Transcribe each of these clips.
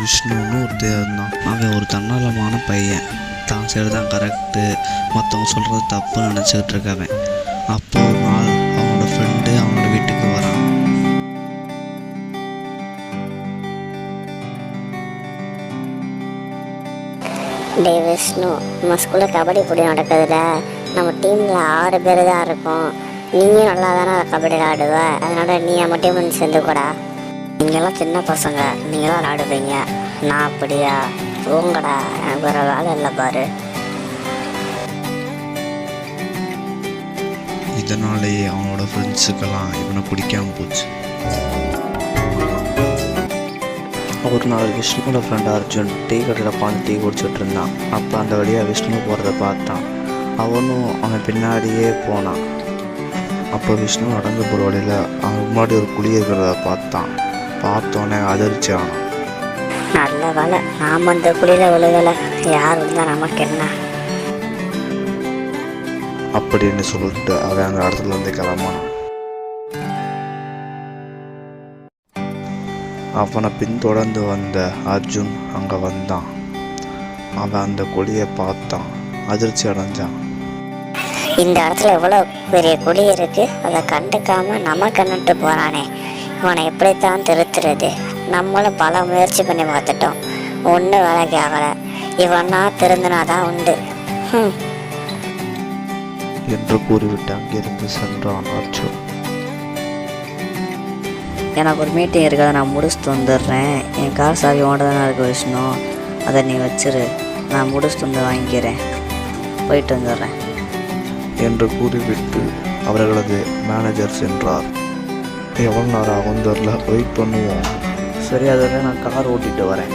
விஷ்ணுன்னு ஒருத்தர் இருந்தான். அவன் ஒரு தன்னலமான பையன். தான் சைடு தான் கரெக்டு, மற்றவங்க சொல்கிறது தப்புன்னு நினச்சிக்கிட்டு இருக்கவன். அப்போ ஒரு நாள் அவனோட ஃப்ரெண்டு அவனோட வீட்டுக்கு வரான். டே விஷ்ணு, நம்ம ஸ்கூலில் கபடி போட்டி நடக்குதுல, நம்ம டீமில் 6 பேர் தான் இருக்கோம். நீயும் நல்லா தானே கபடி விளாடுவ, அதனால் நீ நம்ம டீம் சேர்ந்துக்கூடா. நீங்களாம் சின்ன பசங்க, நீங்களாம் விளாடுவீங்க. நான் அப்படியா? போங்கடா, எனக்கு வேறு வேலை இல்லை பாரு. இதனாலேயே அவனோட ஃப்ரெண்ட்ஸுக்கெல்லாம் இவனை பிடிக்காம போச்சு. ஒரு நாள் விஷ்ணுவோட ஃப்ரெண்ட் அர்ஜுன் டீ கடையில் உட்காந்து டீ குடிச்சிட்டு இருந்தான். அப்போ அந்த வழியாக விஷ்ணு போகிறத பார்த்தான். அவனும் அவன் பின்னாடியே போனான். அப்போ விஷ்ணு நடந்து போகிற வழியில் அவன் முன்னாடி ஒரு குழி இருக்கிறத பார்த்தான். பார்த்தோன்னே அதிர்ச்சி ஆனான். நல்ல வேலை நாம் அந்த குழியில் விழுகலை, யார் இருந்தால் நமக்கு என்ன அப்படின்னு சொல்லிட்டு அவன் அந்த இடத்துல இருந்து கிளம்பினான். அவனை பின்தொடர்ந்து வந்த அர்ஜுன் அங்கே வந்தான். அவன் அந்த குழியை பார்த்தான், அதிர்ச்சி அடைஞ்சான். இந்த இடத்துல எவ்வளோ பெரிய குழி இருக்கு, அதை கண்டுக்காம நம்ம கண்ணுட்டு போறானே, இவனை எப்படித்தான் திருத்துறது? நம்மளும் பல முயற்சி பண்ணி பார்த்துட்டோம், ஒன்றும் வேலைக்கு ஆகலை. இவனா திருந்தினாதான் உண்டு என்று கூறிவிட்டு அங்கிருந்து சென்றான் அர்ஜுன். எனக்கு ஒரு மீட்டிங் இருக்குது, அதை நான் முடிச்சுட்டு வந்துடுறேன். என் கார் சாவி ஓட தானே இருக்கு விஷ்ணு, அதை நீ வச்சிரு, நான் முடிச்சுட்டு வந்து வாங்கிக்கிறேன், போயிட்டு வந்துடுறேன் என்று கூறிவிட்டு அவர்களது மேனேஜர் சென்றார். எவ்வளோ நேரம் ஆகும் தெரில, வெயிட் பண்ணுவோம். சரி, அதில் நான் கார் ஓட்டிகிட்டு வரேன்.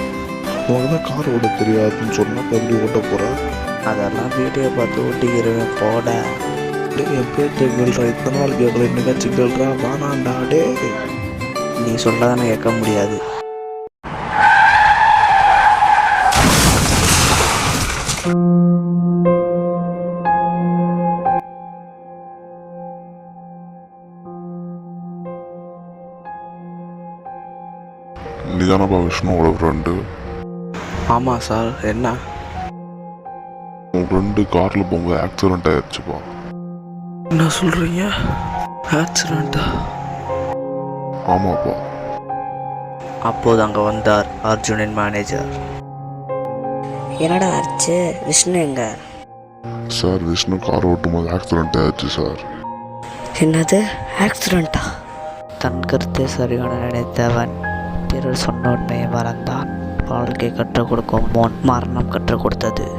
உனக்கு தான் கார் ஓட்ட தெரியாதுன்னு சொன்னால் எப்படி ஓட்ட போகிற? அதெல்லாம் வீடியோ பார்த்து ஓட்டிக்கிறேன் போட. என் பேச்சை கேள்றா, இத்தனை நாள் கேட்கல, இன்னைக்காச்சு கேள்றா, வானாண்டா டே. நீ சொல்கிறத நான் கேட்க முடியாது. நீதானப்பா விஷ்ணுவோட ஃப்ரெண்டு? ஆமாம் சார். என்ன? உன் ஃப்ரெண்டு காரில் போகும்போது ஆக்சிடென்ட் ஆயிடுச்சுப்பா. என்ன சொல்கிறீங்க? ஆக்சிடெண்ட்டா? ஆமாப்பா. அப்போது அங்கே வந்தார் அர்ஜுனின் மேனேஜர். என்னடா ஆச்சு? விஷ்ணு எங்க? சார், விஷ்ணு கார் ஓட்டும் போது ஆக்சிடென்ட் ஆயிடுச்சு சார். என்னது, ஆக்சிடெண்ட்டா? தன் கருத்தை சரியான நினைத்தவன் பிறர் சொன்ன உண்மையை மறந்தான். வாழ்க்கை கற்றுக் கொடுக்கும் முன் மரணம் கற்றுக் கொடுத்தது.